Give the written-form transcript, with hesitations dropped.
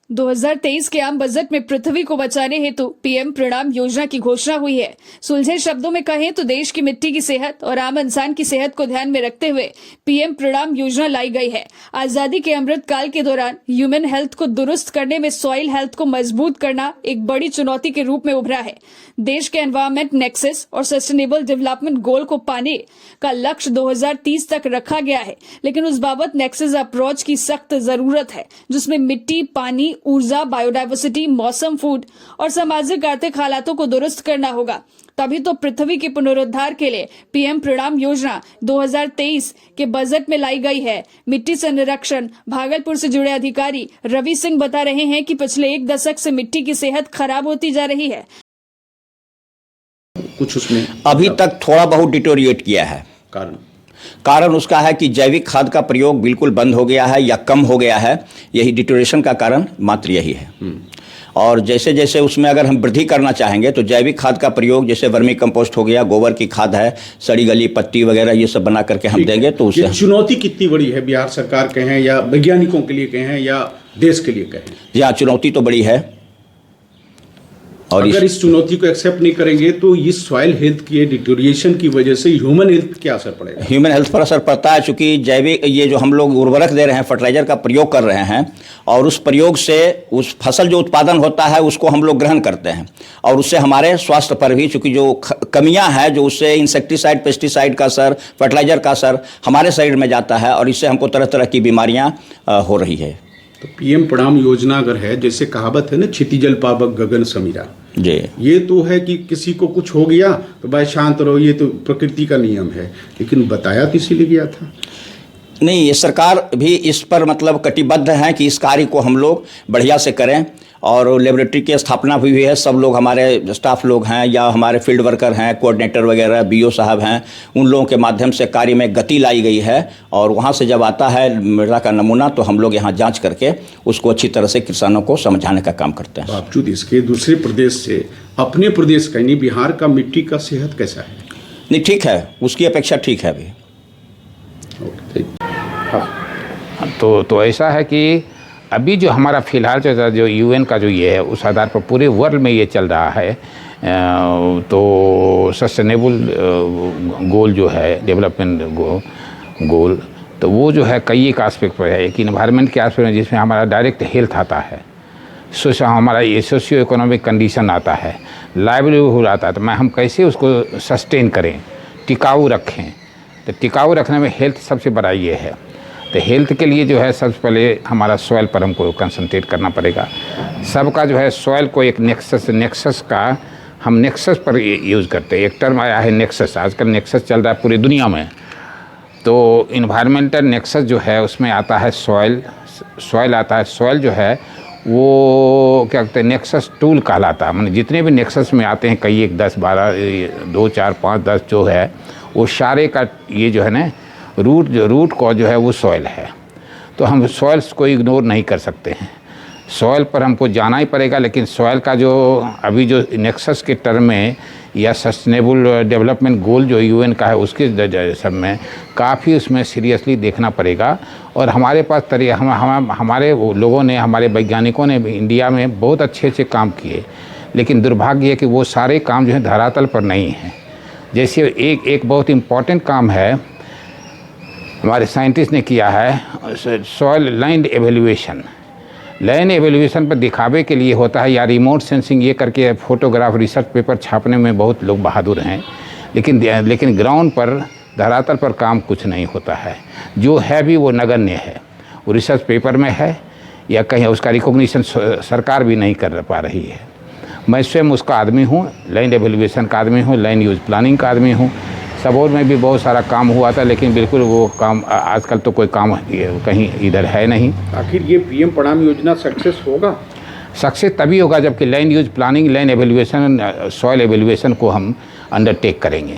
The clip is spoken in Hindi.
2023 के आम बजट में पृथ्वी को बचाने हेतु पीएम प्रणाम योजना की घोषणा हुई है। सुलझे शब्दों में कहें तो देश की मिट्टी की सेहत और आम इंसान की सेहत को ध्यान में रखते हुए पीएम प्रणाम योजना लाई गई है। आजादी के अमृत काल के दौरान ह्यूमन हेल्थ को दुरुस्त करने में सॉइल हेल्थ को मजबूत करना एक बड़ी चुनौती के रूप में उभरा है। देश के एनवायरमेंट नेक्सस और सस्टेनेबल डेवलपमेंट गोल को पाने का लक्ष्य 2030 तक रखा गया है, लेकिन उस बाबत नेक्सस अप्रोच की सख्त जरूरत है, जिसमें मिट्टी, पानी, ऊर्जा, बायोडायवर्सिटी, मौसम, फूड और सामाजिक आर्थिक हालातों को दुरुस्त करना होगा। तभी तो पृथ्वी के पुनरुद्धार के लिए पीएम प्रणाम योजना 2023 के बजट में लाई गई है। मिट्टी संरक्षण भागलपुर से जुड़े अधिकारी रवि सिंह बता रहे हैं कि पिछले एक दशक से मिट्टी की सेहत खराब होती जा रही है। कुछ उसमें अभी तक थोड़ा बहुत डिटोरिएट किया है। कारण उसका है कि जैविक खाद का प्रयोग बिल्कुल बंद हो गया है या कम हो गया है। यही डिटोरिएशन का कारण मात्र यही है। और जैसे जैसे उसमें अगर हम वृद्धि करना चाहेंगे तो जैविक खाद का प्रयोग, जैसे वर्मी कंपोस्ट हो गया, गोबर की खाद है, सड़ी गली पत्ती वगैरह, ये सब बना करके हम देंगे तो उससे चुनौती कितनी बड़ी है बिहार सरकार कहें या वैज्ञानिकों के लिए कहें या देश के लिए कहें? यहाँ चुनौती तो बड़ी है। और अगर इस चुनौती को एक्सेप्ट नहीं करेंगे तो इस सॉइल हेल्थ के डिटोरिएशन की वजह से ह्यूमन हेल्थ क्या असर पड़ेगा? ह्यूमन हेल्थ पर असर पड़ता है, चूंकि जैविक ये जो हम लोग उर्वरक दे रहे हैं, फर्टिलाइजर का प्रयोग कर रहे हैं, और उस प्रयोग से उस फसल जो उत्पादन होता है उसको हम लोग ग्रहण करते हैं, और उससे हमारे स्वास्थ्य पर भी चूंकि जो कमियां हैं, जो उससे इंसेक्टिसाइड, पेस्टिसाइड का असर, फर्टिलाइजर का असर हमारे शरीर में जाता है, और इससे हमको तरह तरह की बीमारियां हो रही है। तो पीएम प्रणाम योजना अगर है, जैसे कहावत है ना, क्षिति जल पावक गगन समीरा, जी, ये तो है कि किसी को कुछ हो गया तो भाई शांत रहो, ये तो प्रकृति का नियम है, लेकिन बताया तो इसीलिए गया था। नहीं, ये सरकार भी इस पर मतलब कटिबद्ध है कि इस कार्य को हम लोग बढ़िया से करें, और लेबोरेटरी की स्थापना भी हुई है। सब लोग हमारे स्टाफ लोग हैं या हमारे फील्ड वर्कर हैं, कोऑर्डिनेटर वगैरह, बीओ साहब हैं, उन लोगों के माध्यम से कार्य में गति लाई गई है, और वहाँ से जब आता है मृदा का नमूना तो हम लोग यहाँ जांच करके उसको अच्छी तरह से किसानों को समझाने का काम करते हैं। बावजूद इसके दूसरे प्रदेश से अपने प्रदेश का यानी बिहार का मिट्टी का सेहत कैसा है? नहीं, ठीक है, उसकी अपेक्षा ठीक है अभी। तो ऐसा है कि अभी जो हमारा फ़िलहाल जो यूएन का जो ये है, उस आधार पर पूरे वर्ल्ड में ये चल रहा है। तो सस्टेनेबल गोल जो है, डेवलपमेंट गोल, तो वो जो है कई एक आस्पेक्ट पर है। एक इन्वायरमेंट के आस्पेक्ट में जिसमें हमारा डायरेक्ट हेल्थ आता है, हमारा ये सोशियो इकोनॉमिक कंडीशन आता है, लाइवलीहुड आता है, तो हम कैसे उसको सस्टेन करें, टिकाऊ रखें। तो टिकाऊ रखने में हेल्थ सबसे बड़ा ये है। तो हेल्थ के लिए जो है सबसे पहले हमारा सॉइल पर हमको कंसंट्रेट करना पड़ेगा। सबका जो है सॉइल को एक नेक्सस का हम नेक्सस पर यूज़ करते हैं। एक टर्म आया है नेक्सस, आजकल नेक्सस चल रहा है पूरी दुनिया में। तो इन्वायरमेंटल नेक्सस जो है उसमें आता है सॉइल आता है। सॉइल जो है वो क्या कहते हैं, नेक्सस टूल कहलाता है। मैंने जितने भी नेक्सस में आते हैं, कई एक 10, 12, 2, 4, 5, 10 जो है, वो सारे का ये जो है ना रूट को जो है वो सॉइल है। तो हम सॉइल्स को इग्नोर नहीं कर सकते हैं, सॉइल पर हमको जाना ही पड़ेगा। लेकिन सॉइल का जो अभी जो नेक्सस के टर्म में या सस्टेनेबल डेवलपमेंट गोल जो यूएन का है, उसके सब में काफ़ी उसमें सीरियसली देखना पड़ेगा। और हमारे पास हमारे लोगों ने, हमारे वैज्ञानिकों ने इंडिया में बहुत अच्छे काम किए, लेकिन दुर्भाग्य है कि वो सारे काम जो है धरातल पर नहीं हैं। जैसे एक बहुत इम्पॉर्टेंट काम है हमारे साइंटिस्ट ने किया है, soil land evaluation. Land evaluation पर दिखावे के लिए होता है, या रिमोट सेंसिंग ये करके फोटोग्राफ रिसर्च पेपर छापने में बहुत लोग बहादुर हैं, लेकिन ग्राउंड पर धरातल पर काम कुछ नहीं होता है। जो है भी वो नगण्य है, वो रिसर्च पेपर में है या कहीं उसका रिकॉग्निशन सरकार भी नहीं कर पा रही है। मैं स्वयं उसका आदमी हूँ, लैंड एवेल्यूएशन का आदमी हूँ, लैंड यूज प्लानिंग का आदमी हूँ। सबोर में भी बहुत सारा काम हुआ था, लेकिन बिल्कुल वो काम आजकल तो कोई काम कहीं इधर है नहीं। आखिर ये पीएम प्रणाम योजना सक्सेस होगा? सक्सेस तभी होगा जबकि land use planning, land evaluation, soil evaluation को हम अंडरटेक करेंगे।